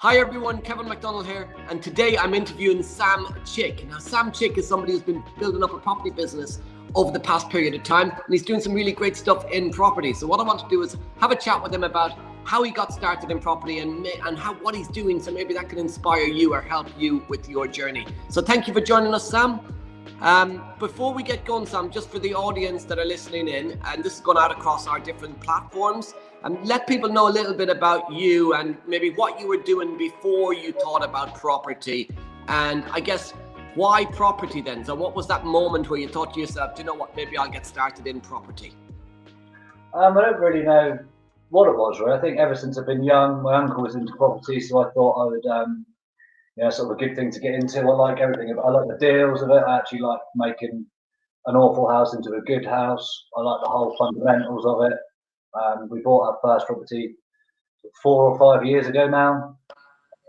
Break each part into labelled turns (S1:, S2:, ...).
S1: Hi everyone, Kevin McDonald here, and today I'm interviewing Sam Chick. Now, Sam Chick is somebody who's been building up a property business over the past period of time, and he's doing some really great stuff in property. So what I want to do is have a chat with him about how he got started in property and what he's doing, so maybe that can inspire you or help you with your journey. So thank you for joining us, Sam. Before we get going, Sam, just for the audience that are listening in, and this is going out across our different platforms, and let people know a little bit about you and maybe what you were doing before you thought about property, and I guess why property then? So what was that moment where you thought to yourself, do you know what, maybe I'll get started in property?
S2: I don't really know what it was, really. I think ever since I've been young, my uncle was into property, so I thought I would, sort of a good thing to get into. I like everything. I like the deals of it. I actually like making an awful house into a good house. I like the whole fundamentals of it. We bought our first property 4 or 5 years ago now,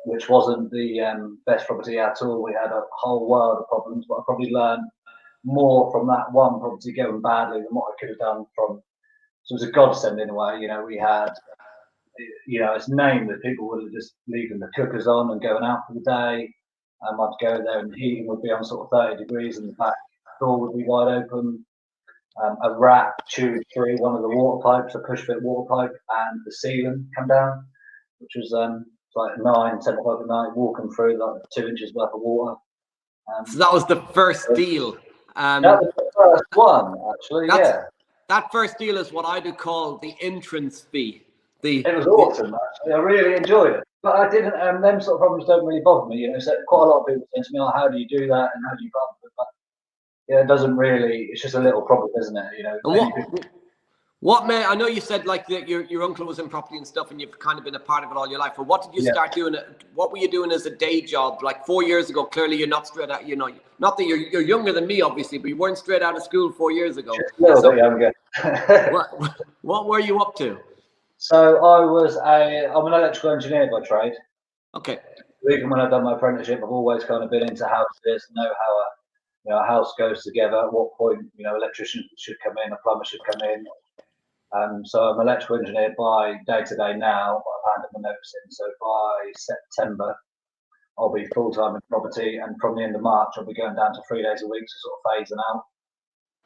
S2: which wasn't the best property at all. We had a whole world of problems, but I probably learned more from that one property going badly than what I could have done from. So it was a godsend in a way. We had, it's named that people were just leaving the cookers on and going out for the day. I'd go there and the heating would be on sort of 30 degrees and the back door would be wide open. A rat chewed through one of the water pipes, a push fit water pipe, and the ceiling come down, which was like 10 o'clock at night, walking through like 2 inches worth of water.
S1: So that was the first deal.
S2: That was the first one, actually. Yeah.
S1: That first deal is what I do call the entrance fee.
S2: It was awesome, actually. I really enjoyed it. But I didn't, them sort of problems don't really bother me. So quite a lot of people say to me, oh, how do you do that and how do you bump it? But yeah, it doesn't really, it's just a little problem, isn't it?
S1: And I know you said like that your uncle was in property and stuff and you've kind of been a part of it all your life. But what did you start doing? What were you doing as a day job? Like 4 years ago, clearly you're not straight out, not that you're younger than me, obviously, but you weren't straight out of school 4 years ago.
S2: Just a little bit younger.
S1: What were you up to?
S2: So I'm an electrical engineer by trade.
S1: Okay.
S2: Even when I've done my apprenticeship, I've always kind of been into houses, know how a house goes together, at what point, electrician should come in, a plumber should come in. So I'm an electrical engineer by day to day now, but I've handed my notice in. So by September, I'll be full time in property, and from the end of March, I'll be going down to 3 days a week, so sort of phasing out.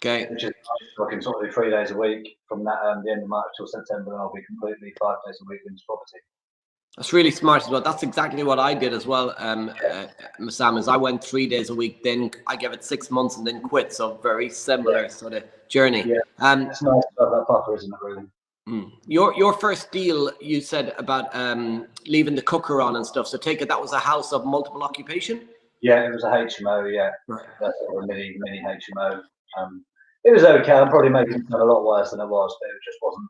S1: Okay.
S2: Which is I can sort of do 3 days a week from that the end of March till September, and I'll be completely 5 days a week into property.
S1: That's really smart as well. That's exactly what I did as well, Sam, is I went 3 days a week, then I gave it 6 months and then quit. So very similar sort of journey.
S2: Yeah, it's nice to have that buffer, isn't it, really?
S1: Your first deal, you said about leaving the cooker on and stuff. So take it that was a house of multiple occupation?
S2: Yeah, it was a HMO, yeah.
S1: Right.
S2: That's a mini HMO. It was okay. I'm probably making it a lot worse than it was, but it just wasn't.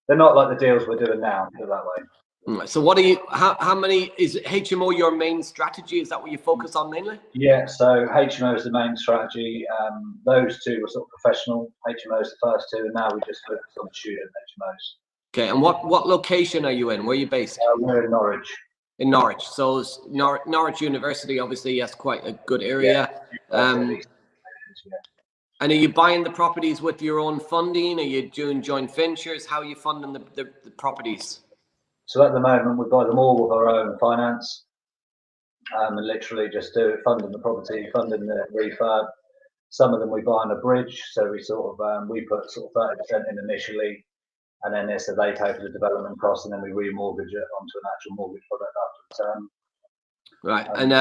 S2: They're not like the deals we're doing now, put it that way.
S1: So how many, is HMO your main strategy? Is that what you focus on mainly?
S2: Yeah, so HMO is the main strategy. Those two were sort of professional. HMO is the first two, and now we just focus on student HMOs.
S1: Okay, and what location are you in? Where are you based?
S2: We're in Norwich.
S1: In Norwich. So Norwich University, obviously, yes, quite a good area. And are you buying the properties with your own funding? Are you doing joint ventures? How are you funding the properties?
S2: So at the moment, we buy them all with our own finance, and literally just funding the property, funding the refurb. Some of them we buy on a bridge, so we sort of we put sort of 30% in initially, and then they pay for the development costs, and then we remortgage it onto an actual mortgage product after the term.
S1: Right, and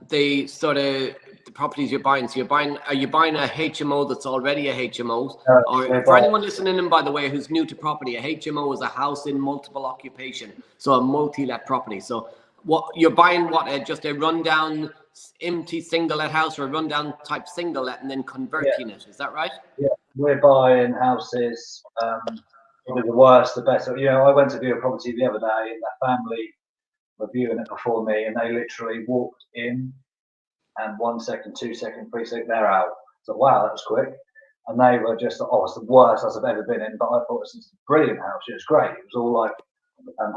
S1: the properties you're buying. So are you buying a HMO that's already a HMO? Or for anyone listening in, by the way, who's new to property, a HMO is a house in multiple occupation, so a multi-let property. So what you're buying, just a rundown empty single-let house or a rundown type single-let, and then converting it. Is that right?
S2: Yeah, we're buying houses. Probably the worst, the better. I went to view a property the other day, and that family were viewing it before me, and they literally walked in, and 1 second, 2 second, 3 seconds, they're out. So wow, that was quick. And they were just, it's the worst house I've ever been in. But I thought this is a brilliant house. It was great. It was all like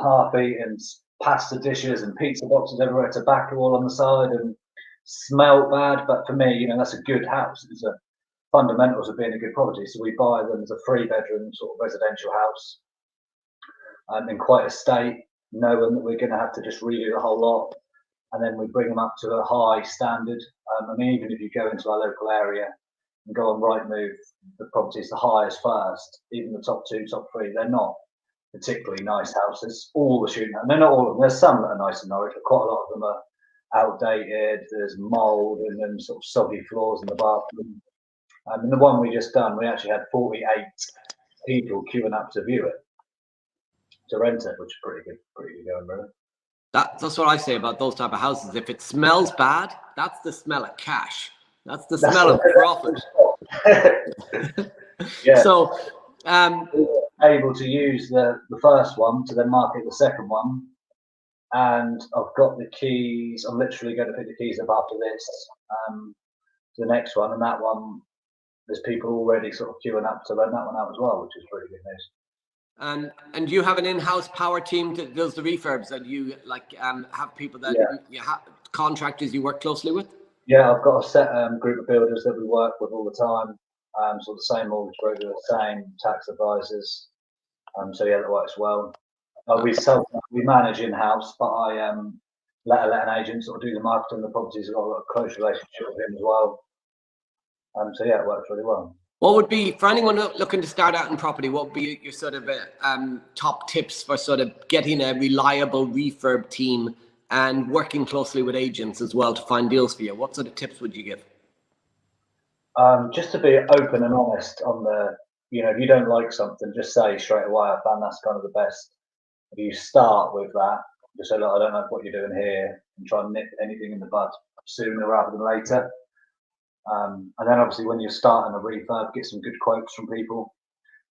S2: half-eaten pasta dishes and pizza boxes everywhere, tobacco all on the side, and smelled bad. But for me, that's a good house. It's a fundamentals of being a good property. So we buy them as a 3-bedroom sort of residential house in quite a state. knowing that we're going to have to just redo the whole lot, and then we bring them up to a high standard. I mean, even if you go into our local area and go on Rightmove, the properties the highest first, even the top 2, top 3, they're not particularly nice houses. All the student, and they're not all of them. There's some that are nice in Norwich, but quite a lot of them are outdated. There's mould and then sort of soggy floors in the bathroom. And the one we just done, we actually had 48 people queuing up to view it, to rent it, which is pretty good going, really.
S1: That's what I say about those type of houses. If it smells bad, that's the smell of cash. That's the smell of profit.
S2: Yeah.
S1: So,
S2: able to use the first one to then market the second one, and I've got the keys. I'm literally going to pick the keys up after this to the next one, and that one, there's people already sort of queuing up to rent that one out as well, which is pretty good news.
S1: And you have an in-house power team that does the refurbs, and you have people that you have contractors you work closely with?
S2: Yeah, I've got a set group of builders that we work with all the time. So the same mortgage broker, the same tax advisors. So yeah, that works well. We manage in-house, but I let an agent sort of do the marketing of the properties. I've got a close relationship with him as well. So yeah, it works really well.
S1: What would be, for anyone looking to start out in property, what would be your sort of top tips for sort of getting a reliable refurb team and working closely with agents as well to find deals for you? What sort of tips would you give?
S2: Just to be open and honest on the, if you don't like something, just say straight away. I found that's kind of the best. If you start with that, just say, look, I don't like what you're doing here, and try and nip anything in the bud sooner rather than later. And then obviously when you're starting a refurb, get some good quotes from people.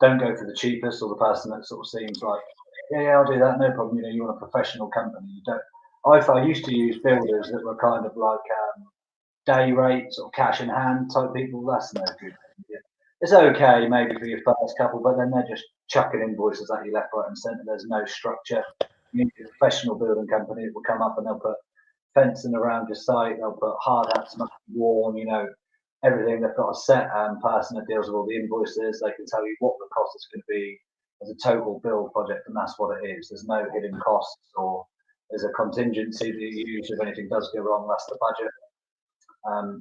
S2: Don't go for the cheapest or the person that sort of seems like, yeah, I'll do that, no problem. You want a professional company. You don't. I used to use builders that were kind of like day rate, sort of cash in hand type people. That's no good. It's okay maybe for your first couple, but then they're just chucking invoices at you left, right, and centre. There's no structure. You need a professional building company that will come up and they'll put fencing around your site. They'll put hard hats, must be worn. Everything. They've got a set person that deals with all the invoices. They can tell you what the cost is going to be as a total build project, and that's what it is. There's no hidden costs, or there's a contingency that you use if anything does go wrong. That's the budget.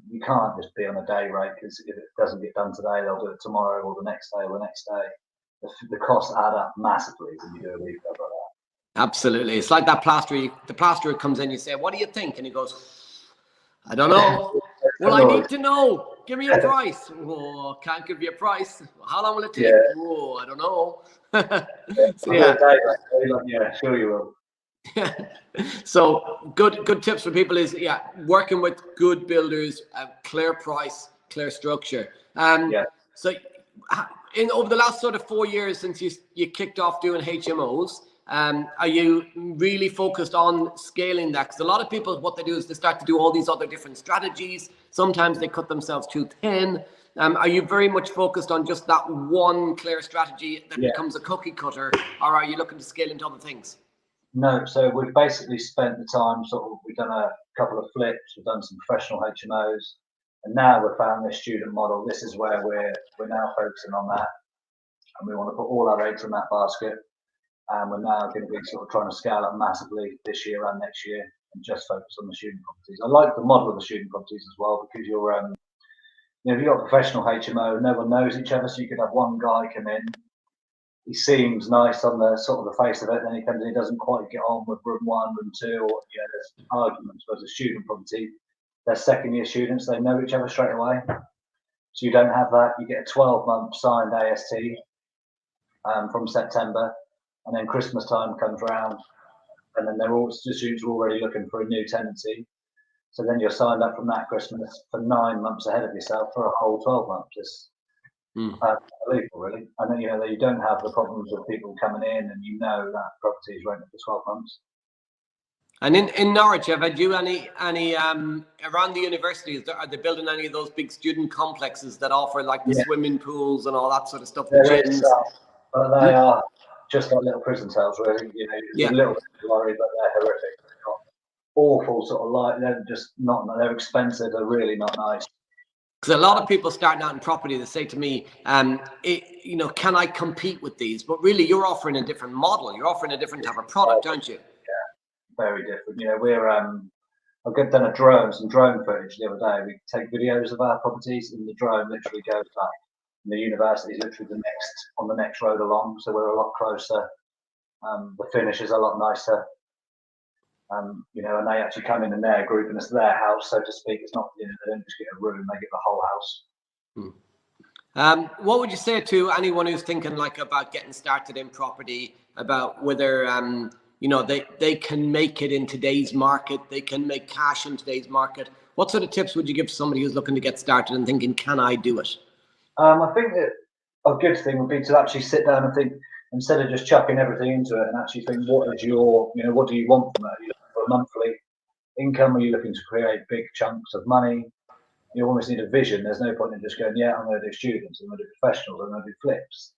S2: You can't just be on a day rate, because if it doesn't get done today, they'll do it tomorrow or the next day or the next day. The costs add up massively when you do a refurb like that.
S1: Absolutely. It's like that plasterer. The plasterer comes in, you say, what do you think? And he goes, I don't know. Well, I need to know. Give me a price. Oh, can't give you a price. How long will it take?
S2: Yeah.
S1: Oh, I don't know.
S2: So, yeah, sure you will.
S1: So good tips for people is working with good builders, clear price, clear structure. So over the last sort of 4 years since you kicked off doing HMOs, are you really focused on scaling that? Because a lot of people, what they do is they start to do all these other different strategies. Sometimes they cut themselves too thin. Are you very much focused on just that one clear strategy that becomes a cookie cutter, or are you looking to scale into other things?
S2: No, so we've basically spent the time we've done a couple of flips, we've done some professional HMOs, and now we've found this student model. This is where we're now focusing on that, and we want to put all our eggs in that basket. And we're now going to be sort of trying to scale up massively this year and next year, and just focus on the student properties. I like the model of the student properties as well, because you're, if you've got a professional HMO, no one knows each other, so you could have one guy come in. He seems nice on the sort of the face of it, then he comes in, he doesn't quite get on with room 1, room 2, or there's arguments. Whereas a student property, they're second year students, they know each other straight away. So you don't have that. You get a 12-month signed AST from September, and then Christmas time comes around, and then the students are already looking for a new tenancy. So then you're signed up from that Christmas for 9 months ahead of yourself for a whole 12 months. It's unbelievable, really. And then you don't have the problems of people coming in, and that property is rented for 12 months.
S1: And in Norwich, have you any around the universities? Are they building any of those big student complexes that offer like the swimming pools and all that sort of stuff?
S2: There is, but they are just like little prison cells, really. A little bit worried, but they're horrific. Awful sort of light. They're just not. They're expensive. They're really not nice.
S1: Because a lot of people starting out in property, they say to me, can I compete with these? But really, you're offering a different model. You're offering a different type of product, aren't you?
S2: very different. You know, I've done some drone footage the other day. We take videos of our properties, and the drone literally goes back. And the university is literally on the next road along, so we're a lot closer. The finish is a lot nicer. You know, and they actually come in their group, and it's their house, so to speak. It's not, you know, they don't just get a room; they get the whole house.
S1: What would you say to anyone who's thinking like about getting started in property, about whether you know, they can make it in today's market, they can make cash in today's market? What sort of tips would you give to somebody who's looking to get started and thinking, can I do it?
S2: I think that a good thing would be to actually sit down and think, instead of just chucking everything into it, and actually think, what is your, you know, what do you want from it? Are you looking for a monthly income? Are you looking to create big chunks of money? You almost need a vision. There's no point in just going, yeah, I'm going to do students, I'm going to do professionals, I'm going to do flips.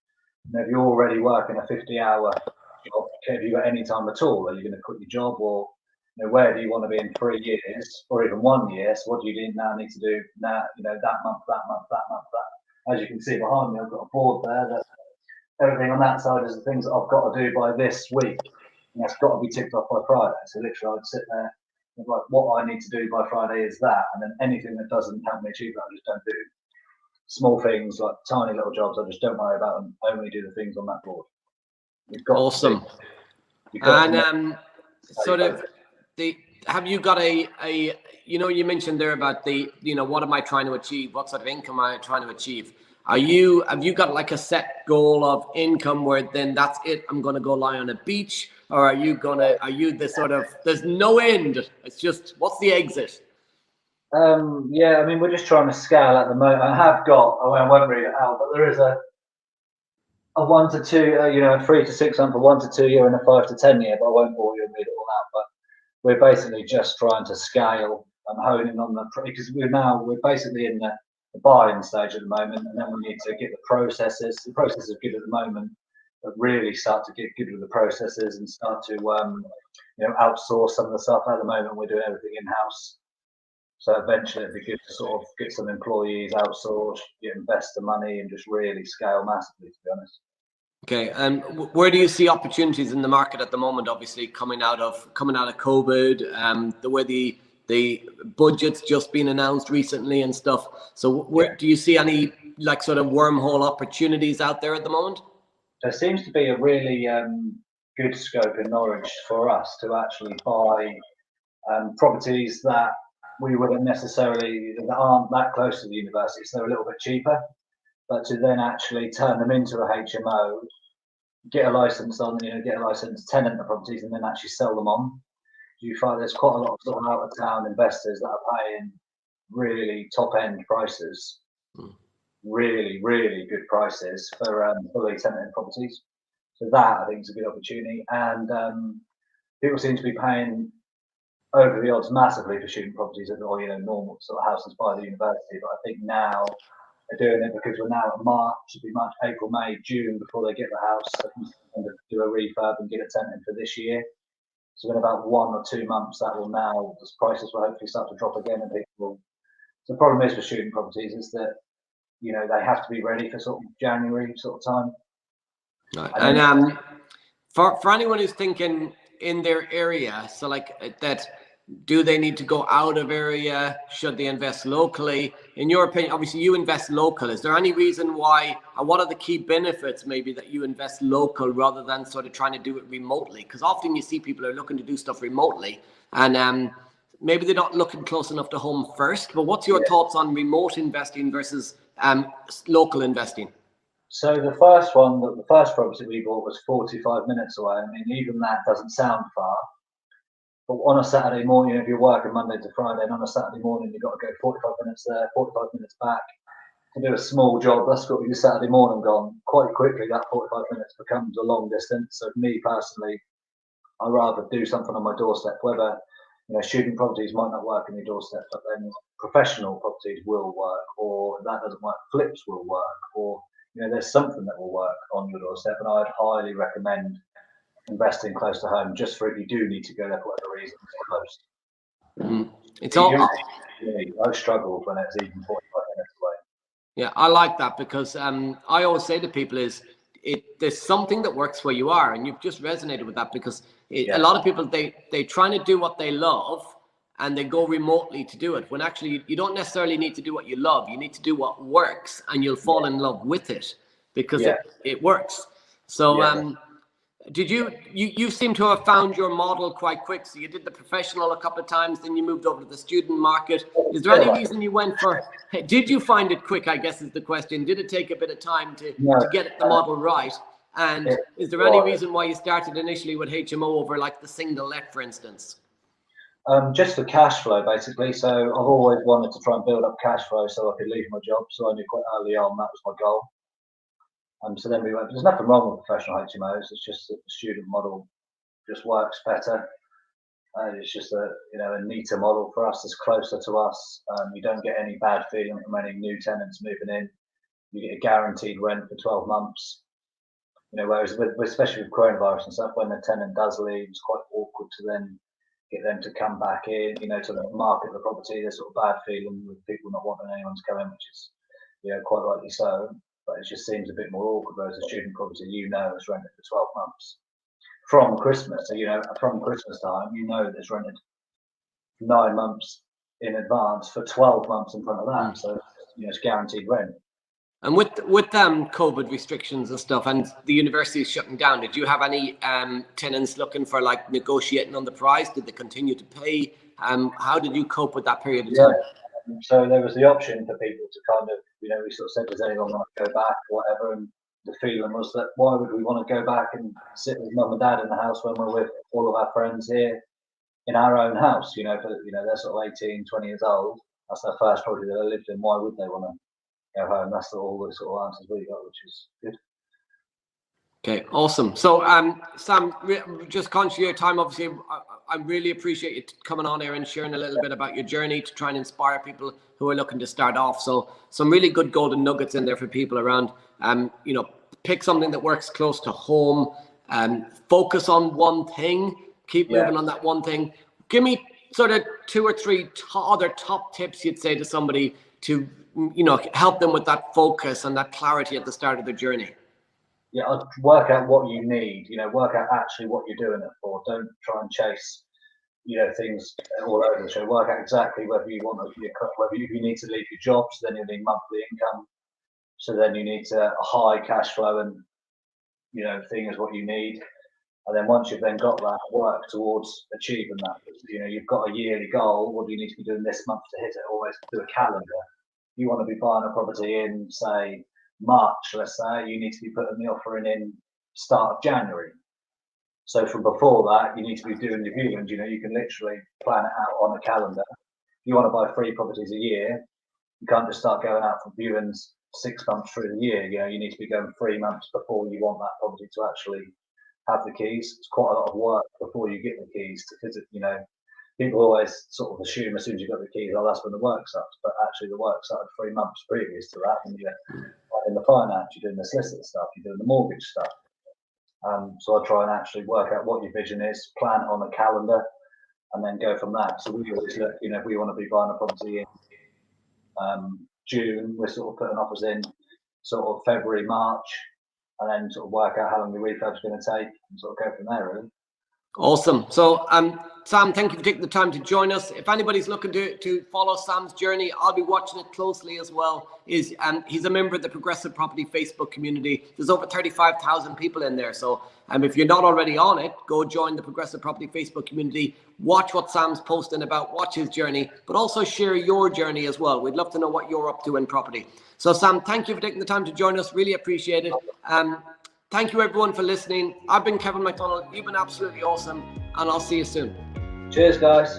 S2: And if you're already working a 50-hour job, have you got any time at all? Are you going to quit your job, or, you know, where do you want to be in 3 years or even 1 year? So what do you now need to do now? You know, that month, that month, that month, that. As you can see behind me, I've got a board there that everything on that side is the things that I've got to do by this week, and that's got to be ticked off by Friday. So literally, I'd sit there and like, what I need to do by Friday is that, and then anything that doesn't help me achieve that, I just don't do. Small things like tiny little jobs, I just don't worry about them. Only do the things on that board. You've got
S1: awesome. And sort of have you got a you know, you mentioned there about the, you know, what am I trying to achieve? What sort of income am I trying to achieve? Have you got like a set goal of income where then that's it, I'm going to go lie on a beach? Or are you the sort of, there's no end, it's just, what's the exit?
S2: Yeah, I mean, we're just trying to scale at the moment. I won't read it out, but there is a 1 to 2, you know, a 3 to 6 month, a 1 to 2 year, and a 5 to 10 year. But I won't bore you and read it all out. But we're basically just trying to scale and honing on because we're basically in the buying stage at the moment, and then we need to get the processes. The processes are good at the moment, but really start to get good with the processes and start to you know, outsource some of the stuff. At the moment, we're doing everything in house. So eventually, it'd be good to sort of get some employees outsourced, invest the money, and just really scale massively, to be honest.
S1: Okay, and where do you see opportunities in the market at the moment? Obviously, coming out of COVID, the way the budget's just been announced recently and stuff. So, where do you see any like sort of wormhole opportunities out there at the moment?
S2: There seems to be a really good scope in Norwich for us to actually buy properties that we wouldn't necessarily, that aren't that close to the university, so they're a little bit cheaper, but to then actually turn them into a HMO, get a license on, you know, get a license, tenant the properties, and then actually sell them on. You find there's quite a lot of sort of out of town investors that are paying really top end prices, really, really good prices for fully tenanted properties. So that I think is a good opportunity, and people seem to be paying over the odds massively for student properties, or, you know, normal sort of houses by the university. But I think now they're doing it because we're now at March, should be March, April, May, June before they get the house. So they can do a refurb and get it tenanted for this year. So in about 1 or 2 months, that will now, the prices will hopefully start to drop again, and people will. So the problem is for student properties is that, you know, they have to be ready for sort of January sort of time.
S1: Right. And for anyone who's thinking in their area, so like that, do they need to go out of area? Should they invest locally? In your opinion, obviously you invest local. Is there any reason why, and what are the key benefits maybe that you invest local rather than sort of trying to do it remotely? Because often you see people are looking to do stuff remotely, and maybe they're not looking close enough to home first. But what's your thoughts on remote investing versus local investing?
S2: So the first property we bought was 45 minutes away. I mean, even that doesn't sound far. But on a Saturday morning, if you're working Monday to Friday, and on a Saturday morning, you've got to go 45 minutes there, 45 minutes back to do a small job. That's got your Saturday morning gone. Quite quickly, that 45 minutes becomes a long distance. So for me personally, I'd rather do something on my doorstep, whether, you know, student properties might not work on your doorstep, but then professional properties will work, or if that doesn't work, flips will work, or, you know, there's something that will work on your doorstep. And I'd highly recommend investing close to home, just for if you do need to go there for whatever reason, it's close.
S1: It's all.
S2: I struggled when it's even 45 minutes away.
S1: Yeah, I like that because I always say to people there's something that works where you are, and you've just resonated with that because A lot of people, they trying to do what they love and they go remotely to do it, when actually you don't necessarily need to do what you love. You need to do what works, and you'll fall in love with it because it works. So did you seem to have found your model quite quick? So you did the professional a couple of times, then you moved over to the student market. Is there any reason you went for, did you find it quick, I guess is the question? Did it take a bit of time to get the model right? And is there any reason why you started initially with HMO over like the single let, for instance?
S2: Just for cash flow, basically. So I've always wanted to try and build up cash flow so I could leave my job. So I knew quite early on that was my goal. So then we went, there's nothing wrong with professional HMOs. It's just that the student model just works better. It's just a neater model for us. It's closer to us. You don't get any bad feeling from any new tenants moving in. You get a guaranteed rent for 12 months. Whereas especially with coronavirus and stuff, when the tenant does leave, it's quite awkward to then get them to come back in, to market the property. There's sort of bad feeling with people not wanting anyone to come in, which is, quite rightly so. But it just seems a bit more awkward. Whereas a student property, is rented for 12 months from Christmas. So, from Christmas time, it's rented 9 months in advance for 12 months in front of that. So, it's guaranteed rent.
S1: And with COVID restrictions and stuff, and the universities shutting down, did you have any tenants looking for like negotiating on the price? Did they continue to pay? How did you cope with that period of time?
S2: So there was the option for people to kind of, we sort of said, does anyone want to go back or whatever? And the feeling was that why would we want to go back and sit with mum and dad in the house when we're with all of our friends here in our own house? They're sort of 18, 20 years old. That's their first property that they lived in. Why would they want to go home? That's all the sort of answers we got, which is good.
S1: Okay, awesome. So, Sam, just conscious of your time, obviously, I really appreciate you coming on here and sharing a little bit about your journey to try and inspire people who are looking to start off. So, some really good golden nuggets in there for people around. Pick something that works close to home. Focus on one thing. Keep moving on that one thing. Give me sort of 2 or 3 other top tips you'd say to somebody to, help them with that focus and that clarity at the start of their journey.
S2: I'd work out what you need, work out actually what you're doing it for. Don't try and chase, things all over the show. Work out exactly whether you want to, whether you need to leave your job, so then you need monthly income. So then you need a high cash flow and, thing is what you need. And then once you've then got that, work towards achieving that. You've got a yearly goal. What do you need to be doing this month to hit it? Always do a calendar. You want to be buying a property in, say, March, let's say, you need to be putting the offer in start of January. So from before that, you need to be doing your viewings. You can literally plan it out on a calendar. If you want to buy 3 properties a year, you can't just start going out for viewings 6 months through the year. You need to be going 3 months before you want that property to actually have the keys. It's quite a lot of work before you get the keys to visit. People always sort of assume as soon as you've got the keys, that's when the work starts. But actually, the work started 3 months previous to that. And you're in the finance, you're doing the solicitor stuff, you're doing the mortgage stuff. So I try and actually work out what your vision is, plan it on a calendar, and then go from that. So we always look, if we want to be buying a property in June, we're sort of putting offers in sort of February, March, and then sort of work out how long the refurb's going to take and sort of go from there, really.
S1: Awesome. So, Sam, thank you for taking the time to join us. If anybody's looking to follow Sam's journey, I'll be watching it closely as well. He's a member of the Progressive Property Facebook community. There's over 35,000 people in there. So if you're not already on it, go join the Progressive Property Facebook community. Watch what Sam's posting about, watch his journey, but also share your journey as well. We'd love to know what you're up to in property. So, Sam, thank you for taking the time to join us. Really appreciate it. Thank you, everyone, for listening. I've been Kevin McDonald. You've been absolutely awesome, and I'll see you soon.
S2: Cheers, guys.